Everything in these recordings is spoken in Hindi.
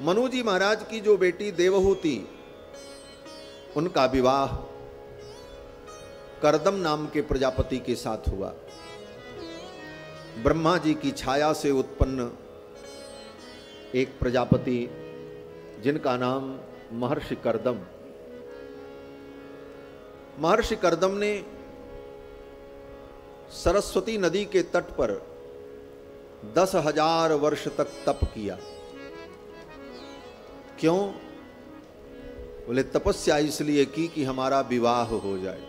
मनु जी महाराज की जो बेटी देवहूति, उनका विवाह कर्दम नाम के प्रजापति के साथ हुआ। ब्रह्मा जी की छाया से उत्पन्न एक प्रजापति जिनका नाम महर्षि कर्दम। महर्षि कर्दम ने सरस्वती नदी के तट पर 10,000 वर्ष तक तप किया। क्यों? बोले तपस्या इसलिए की कि हमारा विवाह हो जाए।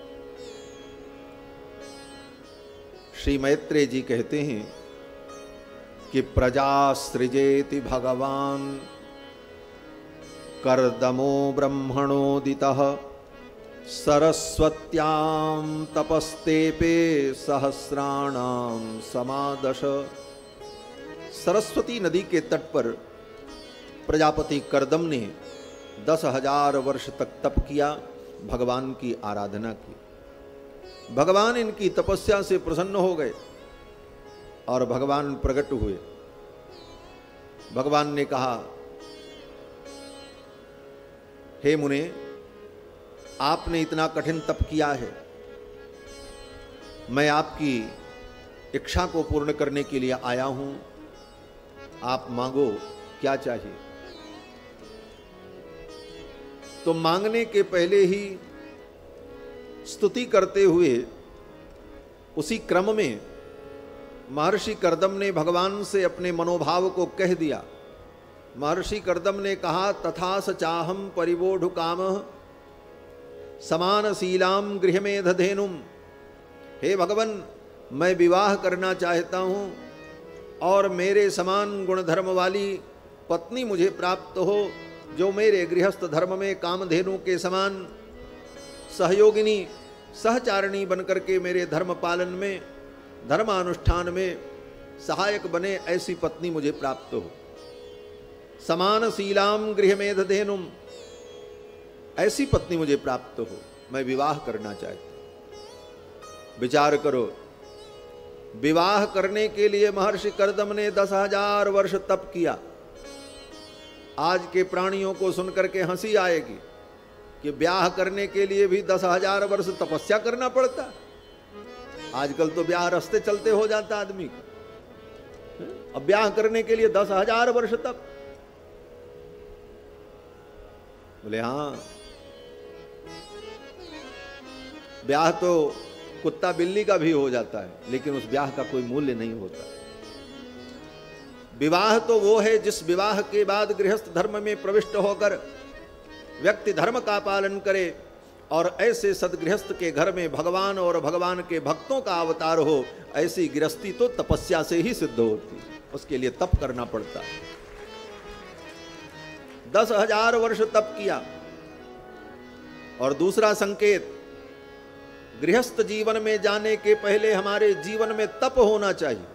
श्री मैत्रेय जी कहते हैं कि प्रजा सृजेति भगवान कर्दमो ब्रह्मणोदितः सरस्वत्यां तपस्तेपे सहस्राणां समादश। सरस्वती नदी के तट पर प्रजापति कर्दम ने 10,000 वर्ष तक तप किया, भगवान की आराधना की। भगवान इनकी तपस्या से प्रसन्न हो गए और भगवान प्रकट हुए। भगवान ने कहा, हे मुने, आपने इतना कठिन तप किया है, मैं आपकी इच्छा को पूर्ण करने के लिए आया हूं। आप मांगो, क्या चाहिए? तो मांगने के पहले ही स्तुति करते हुए उसी क्रम में महर्षि कर्दम ने भगवान से अपने मनोभाव को कह दिया। महर्षि कर्दम ने कहा, तथा स चाहम परिवोढु कामः समानशीलाम गृहमेधधेनुम। हे भगवान, मैं विवाह करना चाहता हूं और मेरे समान गुणधर्म वाली पत्नी मुझे प्राप्त हो, जो मेरे गृहस्थ धर्म में कामधेनु के समान सहयोगिनी सहचारिणी बनकर के मेरे धर्म पालन में, धर्मानुष्ठान में सहायक बने, ऐसी पत्नी मुझे प्राप्त हो। समानशीलाम गृहमेधधेनुम, ऐसी पत्नी मुझे प्राप्त हो, मैं विवाह करना चाहता हूं। विचार करो, विवाह करने के लिए महर्षि कर्दम ने 10,000 वर्ष तप किया। आज के प्राणियों को सुनकर के हंसी आएगी कि ब्याह करने के लिए भी 10,000 वर्ष तपस्या करना पड़ता। आजकल तो ब्याह रास्ते चलते हो जाता आदमी का। अब ब्याह करने के लिए 10,000 वर्ष तप। बोले हाँ, ब्याह तो कुत्ता बिल्ली का भी हो जाता है, लेकिन उस ब्याह का कोई मूल्य नहीं होता। विवाह तो वो है जिस विवाह के बाद गृहस्थ धर्म में प्रविष्ट होकर व्यक्ति धर्म का पालन करे और ऐसे सदगृहस्थ के घर में भगवान और भगवान के भक्तों का अवतार हो। ऐसी गृहस्थी तो तपस्या से ही सिद्ध होती है, उसके लिए तप करना पड़ता है। 10,000 वर्ष तप किया। और दूसरा संकेत, गृहस्थ जीवन में जाने के पहले हमारे जीवन में तप होना चाहिए।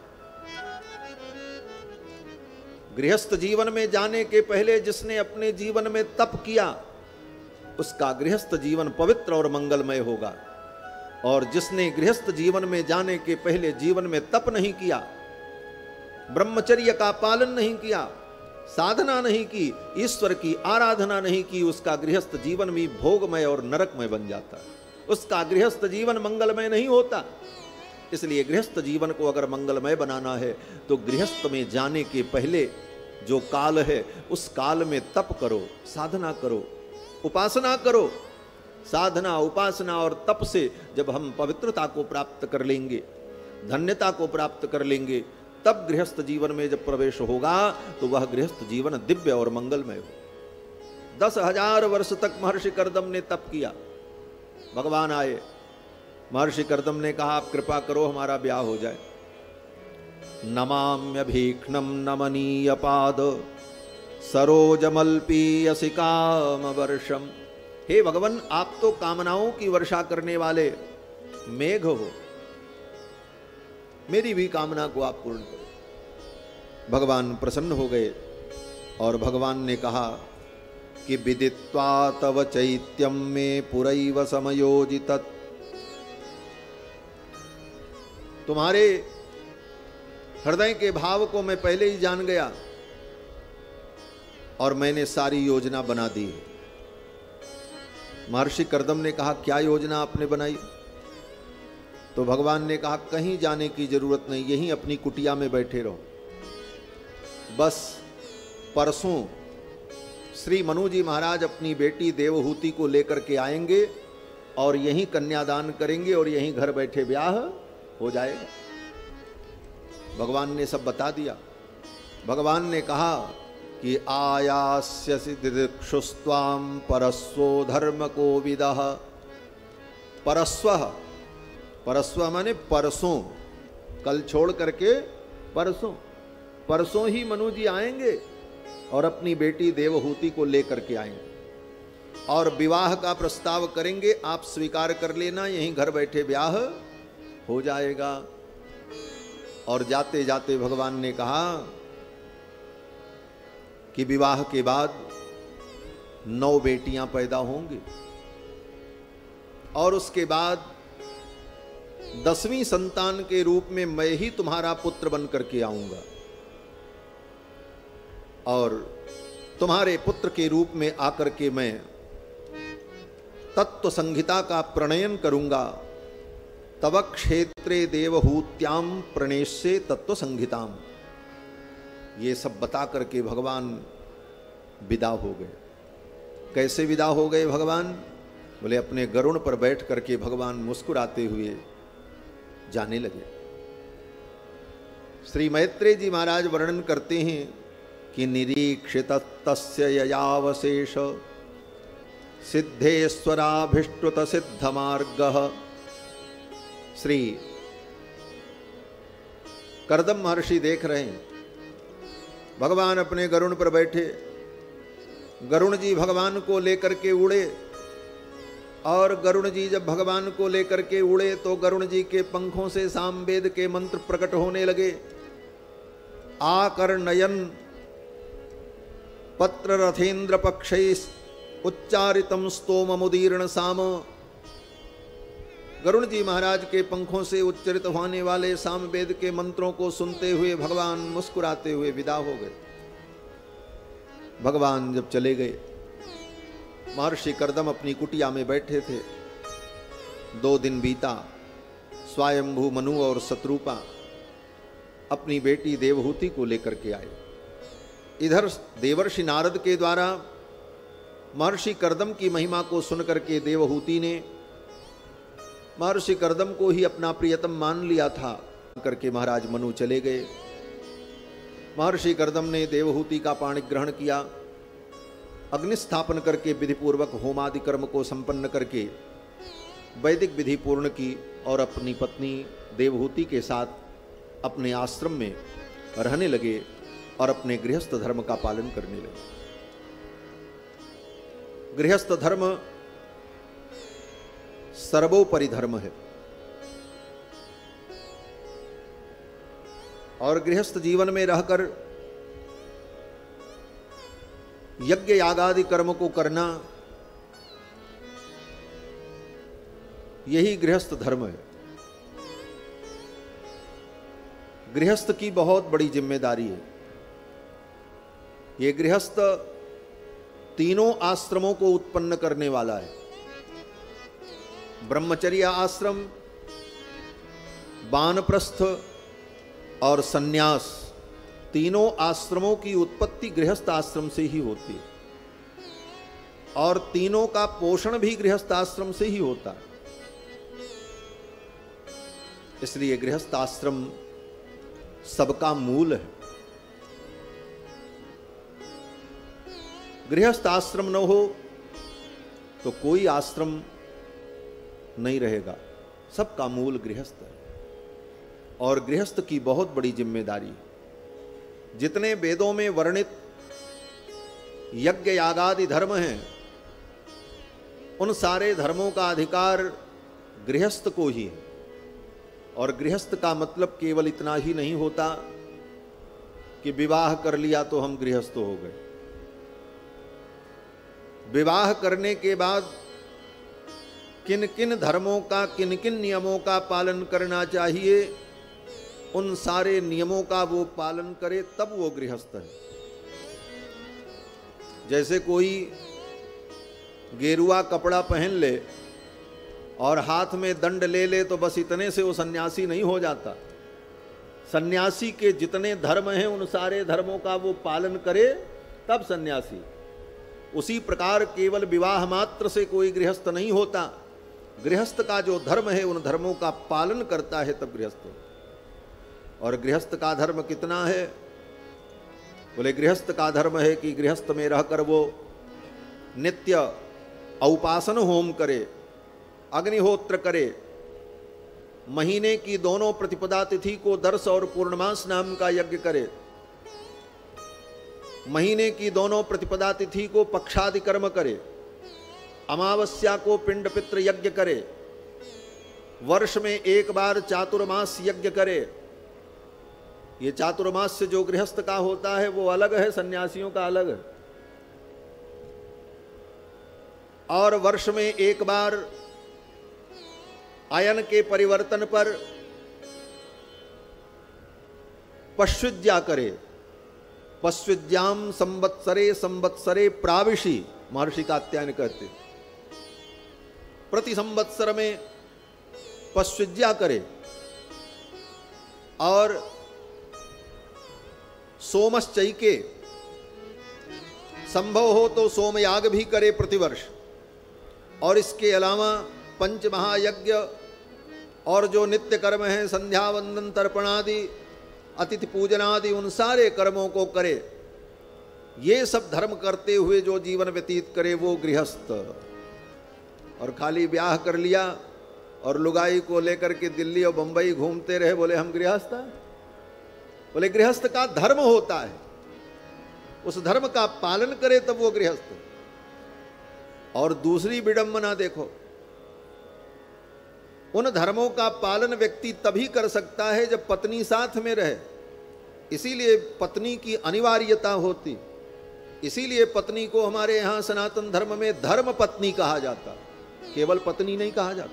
गृहस्थ जीवन में जाने के पहले जिसने अपने जीवन में तप किया, उसका गृहस्थ जीवन पवित्र और मंगलमय होगा। और जिसने गृहस्थ जीवन में जाने के पहले जीवन में तप नहीं किया, ब्रह्मचर्य का पालन नहीं किया, साधना नहीं की, ईश्वर की आराधना नहीं की, उसका गृहस्थ जीवन भी भोगमय और नरकमय बन जाता है। उसका गृहस्थ जीवन मंगलमय नहीं होता। इसलिए गृहस्थ जीवन को अगर मंगलमय बनाना है तो गृहस्थ में जाने के पहले जो काल है, उस काल में तप करो, साधना करो, उपासना करो। साधना, उपासना और तप से जब हम पवित्रता को प्राप्त कर लेंगे, धन्यता को प्राप्त कर लेंगे, तब गृहस्थ जीवन में जब प्रवेश होगा तो वह गृहस्थ जीवन दिव्य और मंगलमय हो। 10,000 वर्ष तक महर्षि कर्दम ने तप किया। भगवान आए। महर्षि कर्दम ने कहा, आप कृपा करो हमारा ब्याह हो जाए। नमाम्यभीक्ष्णं नमनीय पाद सरोजमल्पीयसि काम वर्षम। हे भगवान, आप तो कामनाओं की वर्षा करने वाले मेघ हो, मेरी भी कामना को आप पूर्ण करो। भगवान प्रसन्न हो गए और भगवान ने कहा कि विदित्वा तव चैत्यम में पुरैव समयोजितत्। तुम्हारे हृदय के भाव को मैं पहले ही जान गया। और मैंने सारी योजना बना दी है। महर्षि कर्दम ने कहा, क्या योजना आपने बनाई? तो भगवान ने कहा, कहीं जाने की जरूरत नहीं, यहीं अपनी कुटिया में बैठे रहो। बस परसों श्री मनु जी महाराज अपनी बेटी देवहूति को लेकर के आएंगे और यहीं कन्यादान करेंगे और यहीं घर बैठे ब्याह हो जाएगा। भगवान ने सब बता दिया। भगवान ने कहा कि आयास्यसि दिदिक्षुस्त्वां परस्वो धर्म कोविदः। परस्वः, परस्व माने परसों, कल छोड़ करके परसों, परसों ही मनु जी आएंगे और अपनी बेटी देवहूति को लेकर के आएंगे और विवाह का प्रस्ताव करेंगे। आप स्वीकार कर लेना, यहीं घर बैठे ब्याह हो जाएगा। और जाते जाते भगवान ने कहा कि विवाह के बाद 9 बेटियां पैदा होंगी और उसके बाद 10वीं संतान के रूप में मैं ही तुम्हारा पुत्र बन करके आऊंगा और तुम्हारे पुत्र के रूप में आकर के मैं तत्व संहिता का प्रणयन करूंगा। तव क्षेत्रे देवहूत्याम प्रणेष्ये तत्व संहिताम। ये सब बता करके भगवान विदा हो गए। कैसे विदा हो गए भगवान? बोले अपने गरुड़ पर बैठ करके भगवान मुस्कुराते हुए जाने लगे। श्री मैत्रेय जी महाराज वर्णन करते हैं कि निरीक्षित तस्य ययावशेष सिद्धेश्वराभिष्टुत सिद्ध मार्गः। श्री कर्दम महर्षि देख रहे हैं, भगवान अपने गरुड़ पर बैठे, गरुड़ जी भगवान को लेकर के उड़े और गरुड़ जी जब भगवान को लेकर के उड़े तो गरुड़ जी के पंखों से सामवेद के मंत्र प्रकट होने लगे। आकर्णयन पत्र रथेन्द्र पक्षै उच्चारितम स्तोम मुदीर्ण साम। गरुड़ जी महाराज के पंखों से उच्चरित होने वाले सामवेद के मंत्रों को सुनते हुए भगवान मुस्कुराते हुए विदा हो गए। भगवान जब चले गए, महर्षि कर्दम अपनी कुटिया में बैठे थे। 2 दिन बीता। स्वयंभू मनु और शत्रुपा अपनी बेटी देवहूति को लेकर के आए। इधर देवर्षि नारद के द्वारा महर्षि कर्दम की महिमा को सुनकर के देवहूति ने महर्षि कर्दम को ही अपना प्रियतम मान लिया था करके महाराज मनु चले गए। महर्षि कर्दम ने देवहूति का पाणी ग्रहण किया, अग्नि स्थापन करके विधिपूर्वक होमादि कर्म को संपन्न करके वैदिक विधि पूर्ण की और अपनी पत्नी देवहूति के साथ अपने आश्रम में रहने लगे और अपने गृहस्थ धर्म का पालन करने लगे। गृहस्थ धर्म सर्वोपरि धर्म है और गृहस्थ जीवन में रहकर यज्ञ यागादि कर्म को करना, यही गृहस्थ धर्म है। गृहस्थ की बहुत बड़ी जिम्मेदारी है। ये गृहस्थ तीनों आश्रमों को उत्पन्न करने वाला है। ब्रह्मचर्य आश्रम, वानप्रस्थ और सन्यास, तीनों आश्रमों की उत्पत्ति गृहस्थ आश्रम से ही होती है और तीनों का पोषण भी गृहस्थ आश्रम से ही होता है। इसलिए गृहस्थ आश्रम सबका मूल है। गृहस्थ आश्रम न हो तो कोई आश्रम नहीं रहेगा। सबका मूल गृहस्थ है और गृहस्थ की बहुत बड़ी जिम्मेदारी है। जितने वेदों में वर्णित यज्ञ यागादि धर्म हैं, उन सारे धर्मों का अधिकार गृहस्थ को ही है। और गृहस्थ का मतलब केवल इतना ही नहीं होता कि विवाह कर लिया तो हम गृहस्थ हो गए। विवाह करने के बाद किन किन धर्मों का, किन किन नियमों का पालन करना चाहिए, उन सारे नियमों का वो पालन करे तब वो गृहस्थ है। जैसे कोई गेरुआ कपड़ा पहन ले और हाथ में दंड ले ले तो बस इतने से वो सन्यासी नहीं हो जाता। सन्यासी के जितने धर्म हैं उन सारे धर्मों का वो पालन करे तब सन्यासी। उसी प्रकार केवल विवाह मात्र से कोई गृहस्थ नहीं होता। गृहस्थ का जो धर्म है उन धर्मों का पालन करता है तब गृहस्थ हो। और गृहस्थ का धर्म कितना है? बोले गृहस्थ का धर्म है कि गृहस्थ में रहकर वो नित्य औपासन होम करे, अग्निहोत्र करे, महीने की दोनों प्रतिपदा तिथि को दर्श और पूर्णमास नाम का यज्ञ करे, महीने की दोनों प्रतिपदा तिथि को पक्षादि कर्म करे, अमावस्या को पिंड पितृ यज्ञ करे, वर्ष में एक बार चातुर्मास यज्ञ करे। ये चातुर्मास से जो गृहस्थ का होता है वो अलग है, सन्यासियों का अलग है। और वर्ष में एक बार आयन के परिवर्तन पर पश्विद्या करे। पश्विद्याम संवत्सरे संवत्सरे प्राविशी, महर्षि कात्यायन कहते, प्रति संवत्सर में पश्विद्या करे। और सोमश्चैके, संभव हो तो सोमयाग भी करे प्रतिवर्ष। और इसके अलावा पंच महायज्ञ और जो नित्य कर्म हैं, संध्या वंदन तर्पणादि अतिथि पूजनादि, उन सारे कर्मों को करे। ये सब धर्म करते हुए जो जीवन व्यतीत करे वो गृहस्थ। और खाली ब्याह कर लिया और लुगाई को लेकर के दिल्ली और बंबई घूमते रहे, बोले हम गृहस्थ हैं। बोले गृहस्थ का धर्म होता है, उस धर्म का पालन करे तब वो गृहस्थ। और दूसरी विडंबना देखो, उन धर्मों का पालन व्यक्ति तभी कर सकता है जब पत्नी साथ में रहे। इसीलिए पत्नी की अनिवार्यता होती। इसीलिए पत्नी को हमारे यहां सनातन धर्म में धर्म पत्नी कहा जाता, केवल पत्नी नहीं कहा जाता।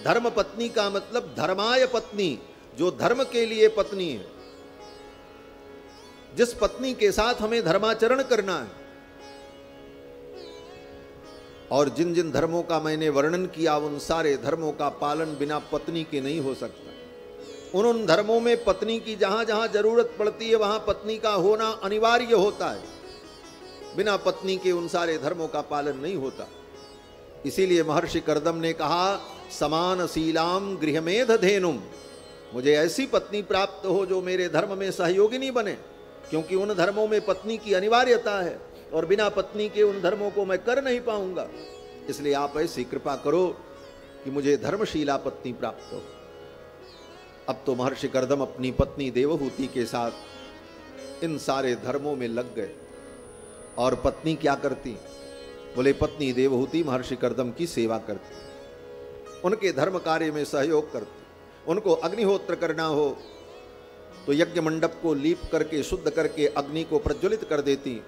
धर्म पत्नी का मतलब धर्माय पत्नी, जो धर्म के लिए पत्नी है, जिस पत्नी के साथ हमें धर्माचरण करना है। और जिन जिन धर्मों का मैंने वर्णन किया उन सारे धर्मों का पालन बिना पत्नी के नहीं हो सकता। उन धर्मों में पत्नी की जहां जहां जरूरत पड़ती है वहां पत्नी का होना अनिवार्य होता है। बिना पत्नी के उन सारे धर्मों का पालन नहीं होता। इसीलिए महर्षि कर्दम ने कहा, समानशीलाम गृहमेध धेनुम, मुझे ऐसी पत्नी प्राप्त हो जो मेरे धर्म में सहयोगिनी बने, क्योंकि उन धर्मों में पत्नी की अनिवार्यता है और बिना पत्नी के उन धर्मों को मैं कर नहीं पाऊंगा। इसलिए आप ऐसी कृपा करो कि मुझे धर्मशीला पत्नी प्राप्त हो। अब तो महर्षि कर्दम अपनी पत्नी देवहूति के साथ इन सारे धर्मों में लग गए। और पत्नी क्या करती? बोले पत्नी देवहूति महर्षि कर्दम की सेवा करती, उनके धर्म कार्य में सहयोग करती। उनको अग्निहोत्र करना हो तो यज्ञ मंडप को लीप करके शुद्ध करके अग्नि को प्रज्वलित कर देती,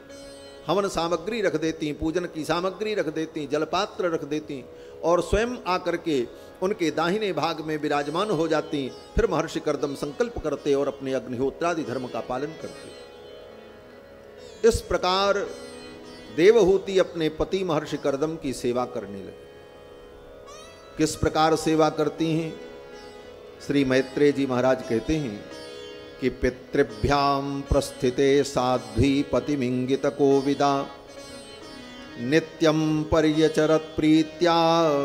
हवन सामग्री रख देती, पूजन की सामग्री रख देती, जलपात्र रख देती और स्वयं आकर के उनके दाहिने भाग में विराजमान हो जाती। फिर महर्षि कर्दम संकल्प करते और अपने अग्निहोत्रादि धर्म का पालन करते। इस प्रकार देवहूति अपने पति महर्षि कर्दम की सेवा करने लगे। किस प्रकार सेवा करती हैं? श्री मैत्रेय जी महाराज कहते हैं कि पितृभ्याम प्रस्थिते साध्वी पतिमिंगित कोविदा नित्यं पर्यचरत प्रीत्या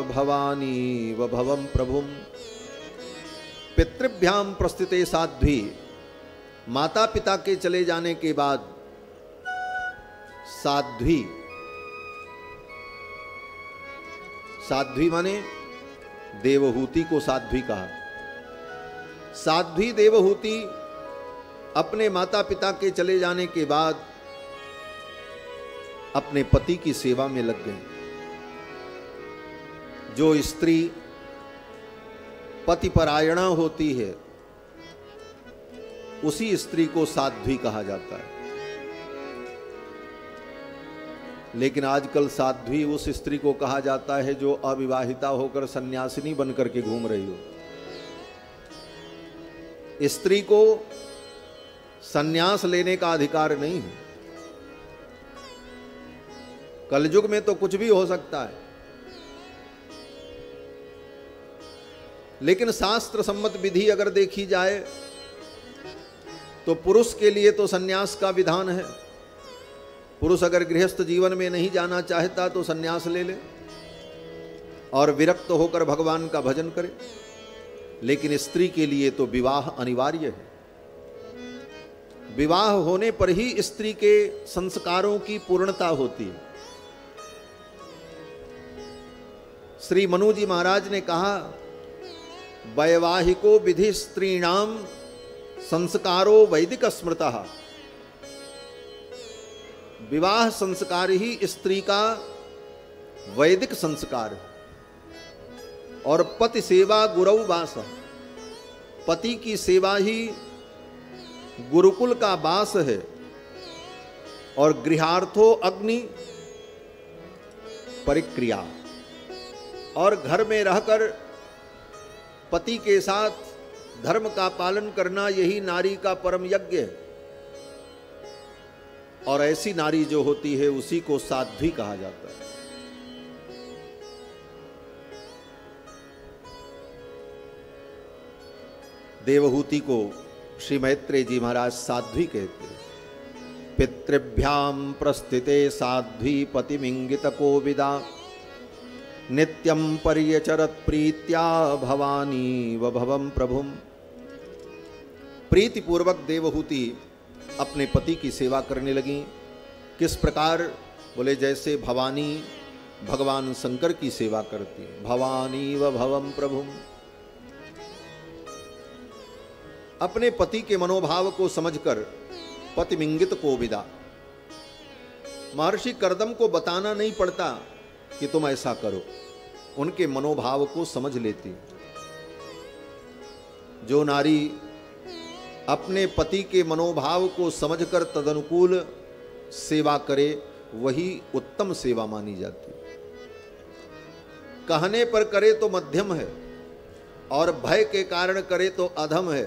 भवानी व भवम प्रभुम। पितृभ्याम प्रस्थिते साध्वी, माता पिता के चले जाने के बाद साध्वी, साध्वी माने देवहूति को साध्वी कहा। साध्वी देवहूति अपने माता पिता के चले जाने के बाद अपने पति की सेवा में लग गई। जो स्त्री पतिपरायणा होती है उसी स्त्री को साध्वी कहा जाता है। लेकिन आजकल साध्वी उस स्त्री को कहा जाता है जो अविवाहिता होकर सन्यासिनी बनकर के घूम रही हो। स्त्री को सन्यास लेने का अधिकार नहीं है। कलयुग में तो कुछ भी हो सकता है, लेकिन शास्त्र सम्मत विधि अगर देखी जाए तो पुरुष के लिए तो सन्यास का विधान है। पुरुष अगर गृहस्थ जीवन में नहीं जाना चाहता तो सन्यास ले ले और विरक्त होकर भगवान का भजन करे, लेकिन स्त्री के लिए तो विवाह अनिवार्य है। विवाह होने पर ही स्त्री के संस्कारों की पूर्णता होती है। श्री मनु जी महाराज ने कहा, वैवाहिको विधि स्त्रीणाम संस्कारो वैदिक स्मृतः। विवाह संस्कार ही स्त्री का वैदिक संस्कार है। और पति सेवा गुरु वास, पति की सेवा ही गुरुकुल का वास है। और गृहार्थो अग्नि परिक्रिया, और घर में रहकर पति के साथ धर्म का पालन करना यही नारी का परम यज्ञ है। और ऐसी नारी जो होती है उसी को साध्वी कहा जाता है। देवहूति को श्री मैत्रेय जी महाराज साध्वी कहते हैं। पितृभ्याम प्रस्थिते साध्वी पतिमिंगित कोविदा, नित्यं पर्यचरत प्रीत्या भवानी व भवम प्रभुम। प्रीतिपूर्वक देवहूति अपने पति की सेवा करने लगी। किस प्रकार? बोले जैसे भवानी भगवान शंकर की सेवा करती है। भवानी व भवम प्रभुम। अपने पति के मनोभाव को समझकर पतिमिंगित कोविदा, महर्षि कर्दम को बताना नहीं पड़ता कि तुम ऐसा करो, उनके मनोभाव को समझ लेती। जो नारी अपने पति के मनोभाव को समझकर तदनुकूल सेवा करे वही उत्तम सेवा मानी जाती है। कहने पर करे तो मध्यम है, और भय के कारण करे तो अधम है,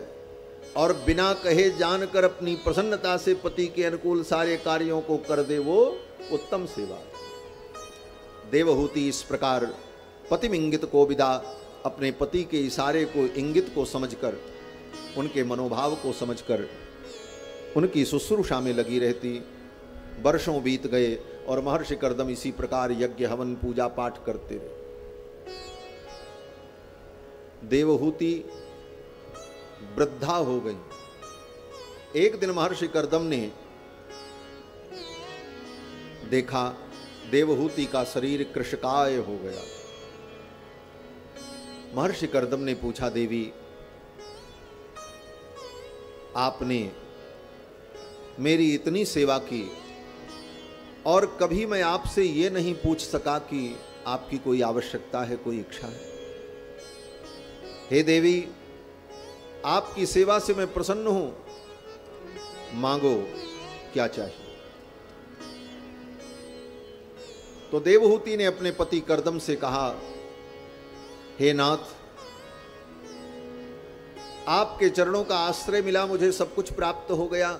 और बिना कहे जानकर अपनी प्रसन्नता से पति के अनुकूल सारे कार्यों को कर दे वो उत्तम सेवा। देवहूति इस प्रकार पतिमिंगित कोविदा, अपने पति के इशारे को, इंगित को समझकर, उनके मनोभाव को समझकर उनकी शुश्रूषा में लगी रहती। वर्षों बीत गए और महर्षि कर्दम इसी प्रकार यज्ञ हवन पूजा पाठ करते रहे। देवहूति वृद्धा हो गई। एक दिन महर्षि कर्दम ने देखा देवहूति का शरीर कृशकाय हो गया। महर्षि कर्दम ने पूछा, देवी आपने मेरी इतनी सेवा की और कभी मैं आपसे ये नहीं पूछ सका कि आपकी कोई आवश्यकता है, कोई इच्छा है। हे देवी, आपकी सेवा से मैं प्रसन्न हूं, मांगो क्या चाहिए। तो देवहूति ने अपने पति कर्दम से कहा, हे नाथ, आपके चरणों का आश्रय मिला, मुझे सब कुछ प्राप्त हो गया,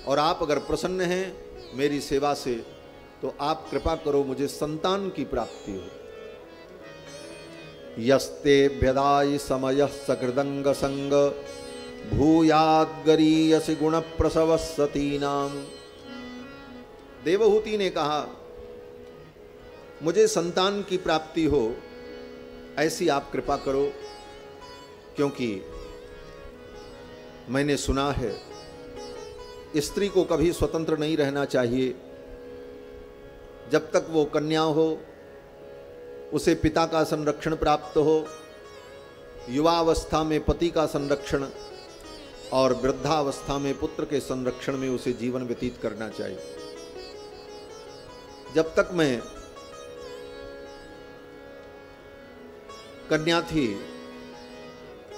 और आप अगर प्रसन्न हैं मेरी सेवा से तो आप कृपा करो मुझे संतान की प्राप्ति हो। यस्ते भ्यदाय समय सकृदंग संग भूयाद्गरीयसि गुण प्रसव सतीनाम। देवहूति ने कहा, मुझे संतान की प्राप्ति हो ऐसी आप कृपा करो, क्योंकि मैंने सुना है स्त्री को कभी स्वतंत्र नहीं रहना चाहिए। जब तक वो कन्या हो उसे पिता का संरक्षण प्राप्त हो, युवावस्था में पति का संरक्षण और वृद्धावस्था में पुत्र के संरक्षण में उसे जीवन व्यतीत करना चाहिए। जब तक मैं कन्या थी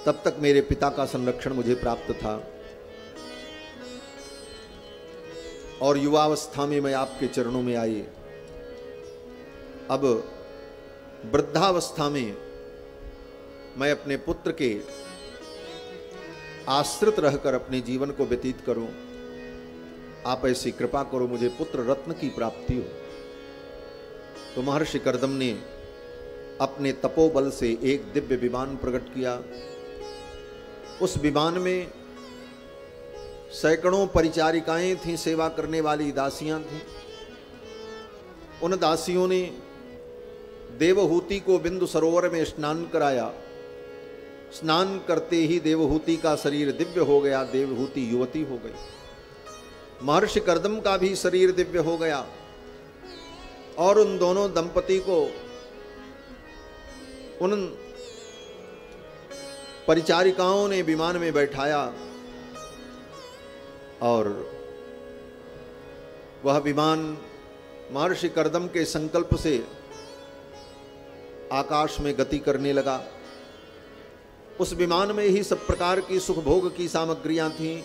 तब तक मेरे पिता का संरक्षण मुझे प्राप्त था, और युवावस्था में मैं आपके चरणों में आई। अब वृद्धावस्था में मैं अपने पुत्र के आश्रित रहकर अपने जीवन को व्यतीत करूं। आप ऐसी कृपा करो मुझे पुत्र रत्न की प्राप्ति हो। तो महर्षि कर्दम ने अपने तपोबल से एक दिव्य विमान प्रकट किया। उस विमान में सैकड़ों परिचारिकाएं थीं, सेवा करने वाली दासियां थीं। उन दासियों ने देवहूति को बिंदु सरोवर में स्नान कराया। स्नान करते ही देवहूति का शरीर दिव्य हो गया, देवहूति युवती हो गई। महर्षि कर्दम का भी शरीर दिव्य हो गया और उन दोनों दंपति को उन परिचारिकाओं ने विमान में बैठाया और वह विमान महर्षि कर्दम के संकल्प से आकाश में गति करने लगा। उस विमान में ही सब प्रकार की सुख भोग की सामग्रियां थीं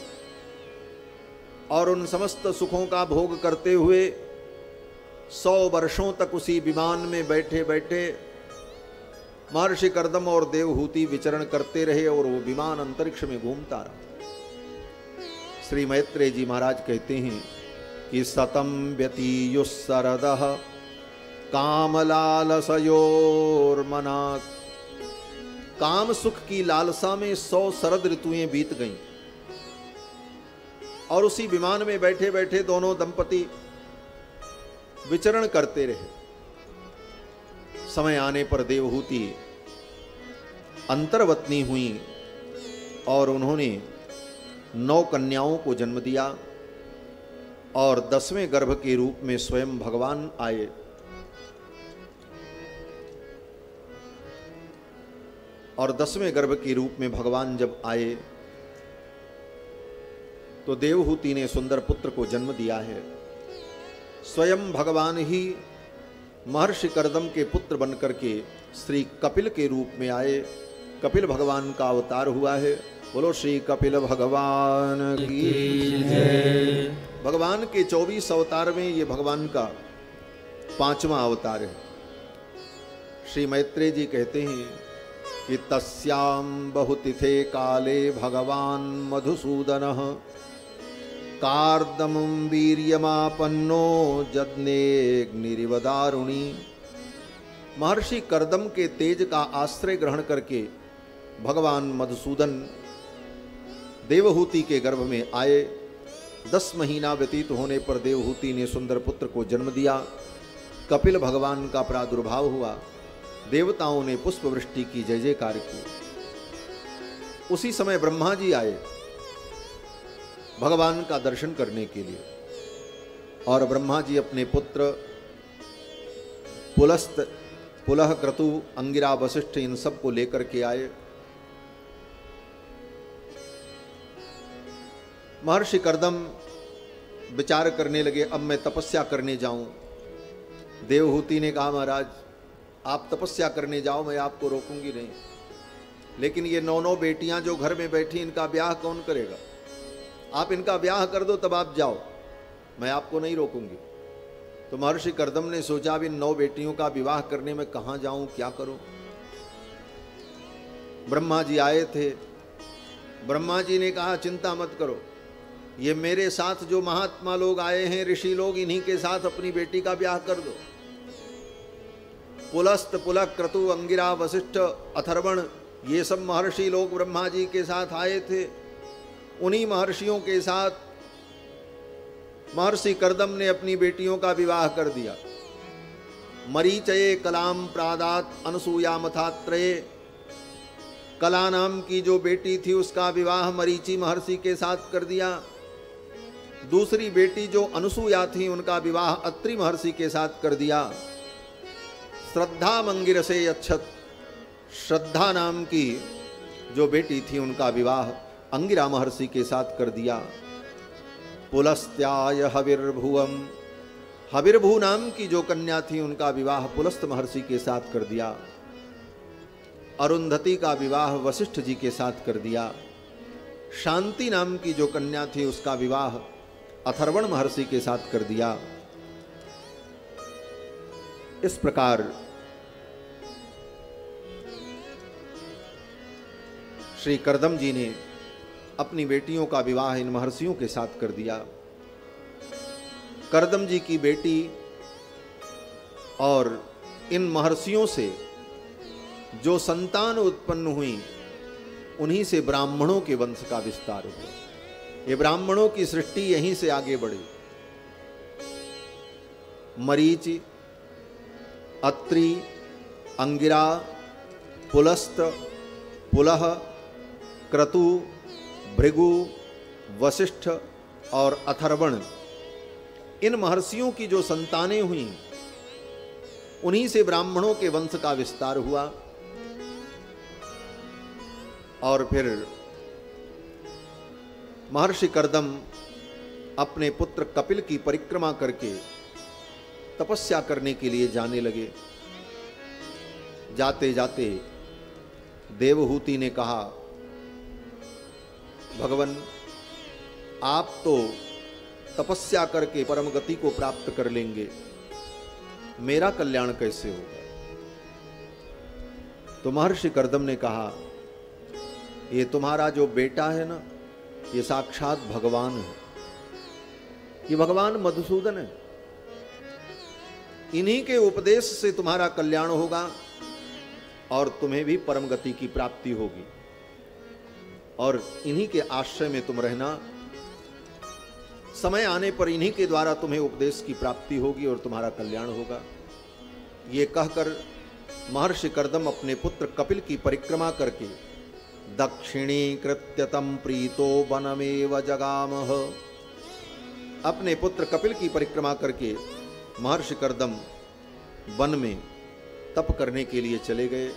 और उन समस्त सुखों का भोग करते हुए 100 वर्षों तक उसी विमान में बैठे बैठे महर्षि कर्दम और देवहूति विचरण करते रहे और वो विमान अंतरिक्ष में घूमता रहा। श्री मैत्रेय जी महाराज कहते हैं कि सतम व्यतीयुस्सरदः कामलालसयोर्मना, काम सुख की लालसा में 100 शरद ऋतुएं बीत गईं और उसी विमान में बैठे बैठे दोनों दंपति विचरण करते रहे। समय आने पर देवहूति अंतर्वतनी हुई और उन्होंने 9 कन्याओं को जन्म दिया और 10वें गर्भ के रूप में स्वयं भगवान आए। और 10वें गर्भ के रूप में भगवान जब आए तो देवहूति ने सुंदर पुत्र को जन्म दिया है। स्वयं भगवान ही महर्षि कर्दम के पुत्र बनकर के श्री कपिल के रूप में आए। कपिल भगवान का अवतार हुआ है। बोलो श्री कपिल भगवान की जय। भगवान के 24 अवतार में ये भगवान का 5वां अवतार है। श्री मैत्रेय जी कहते हैं कि तस्याम बहुतिथे काले भगवान मधुसूदनः कार्दमं वीर्यमापन्नो जज्ञेऽग्निरिव दारुणी। महर्षि कर्दम के तेज का आश्रय ग्रहण करके भगवान मधुसूदन देवहूति के गर्भ में आए। 10 महीना व्यतीत होने पर देवहूति ने सुंदर पुत्र को जन्म दिया। कपिल भगवान का प्रादुर्भाव हुआ। देवताओं ने पुष्प वृष्टि की, जय जयकार की। उसी समय ब्रह्मा जी आए भगवान का दर्शन करने के लिए और ब्रह्मा जी अपने पुत्र पुलस्त, पुलह, क्रतु, अंगिरा, वशिष्ठ इन सब को लेकर के आए। महर्षि कर्दम विचार करने लगे, अब मैं तपस्या करने जाऊं। देवहूति ने कहा महाराज आप तपस्या करने जाओ, मैं आपको रोकूंगी नहीं, लेकिन ये 9 बेटियां जो घर में बैठी इनका ब्याह कौन करेगा? आप इनका ब्याह कर दो तब आप जाओ, मैं आपको नहीं रोकूंगी। तो महर्षि कर्दम ने सोचा अब इन 9 बेटियों का विवाह करने में कहां जाऊं, क्या करूं। ब्रह्मा जी आए थे। ब्रह्मा जी ने कहा चिंता मत करो, ये मेरे साथ जो महात्मा लोग आए हैं, ऋषि लोग, इन्हीं के साथ अपनी बेटी का ब्याह कर दो। पुलस्त, पुलक, क्रतु, अंगिरा, वशिष्ठ, अथर्वण ये सब महर्षि लोग ब्रह्मा जी के साथ आए थे। उन्हीं महर्षियों के साथ महर्षि कर्दम ने अपनी बेटियों का विवाह कर दिया। मरीचये कलाम प्रादात अनसूया मथात्रये, कला नाम की जो बेटी थी उसका विवाह मरीचि महर्षि के साथ कर दिया। दूसरी बेटी जो अनसूया थी उनका विवाह अत्रि महर्षि के साथ कर दिया। श्रद्धा मंगिर से अच्छत, श्रद्धा नाम की जो बेटी थी उनका विवाह अंगिरा महर्षि के साथ कर दिया। पुलस्त्याय हविर्भुवम, हविर्भु नाम की जो कन्या थी उनका विवाह पुलस्त महर्षि के साथ कर दिया। अरुंधति का विवाह वशिष्ठ जी के साथ कर दिया। शांति नाम की जो कन्या थी उसका विवाह अथर्वण महर्षि के साथ कर दिया। इस प्रकार श्री कर्दम जी ने अपनी बेटियों का विवाह इन महर्षियों के साथ कर दिया। करदम जी की बेटी और इन महर्षियों से जो संतान उत्पन्न हुई, उन्हीं से ब्राह्मणों के वंश का विस्तार हुआ। ये ब्राह्मणों की सृष्टि यहीं से आगे बढ़ी। मरीच, अत्रि, अंगिरा, पुलस्त, पुलह, क्रतु, भृगु, वशिष्ठ और अथर्वण, इन महर्षियों की जो संतानें हुई, उन्हीं से ब्राह्मणों के वंश का विस्तार हुआ। और फिर महर्षि कर्दम अपने पुत्र कपिल की परिक्रमा करके तपस्या करने के लिए जाने लगे। जाते जाते देवहूति ने कहा, भगवान, आप तो तपस्या करके परम गति को प्राप्त कर लेंगे, मेरा कल्याण कैसे होगा? तो महर्षि कर्दम ने कहा, ये तुम्हारा जो बेटा है ना, ये साक्षात भगवान है, ये भगवान मधुसूदन है। इन्हीं के उपदेश से तुम्हारा कल्याण होगा और तुम्हें भी परम गति की प्राप्ति होगी, और इन्हीं के आश्रय में तुम रहना। समय आने पर इन्हीं के द्वारा तुम्हें उपदेश की प्राप्ति होगी और तुम्हारा कल्याण होगा। ये कहकर महर्षि कर्दम अपने पुत्र कपिल की परिक्रमा करके दक्षिणीकृत्य तं प्रीतो वनमेव जगामः। अपने पुत्र कपिल की परिक्रमा करके महर्षि कर्दम वन में तप करने के लिए चले गए।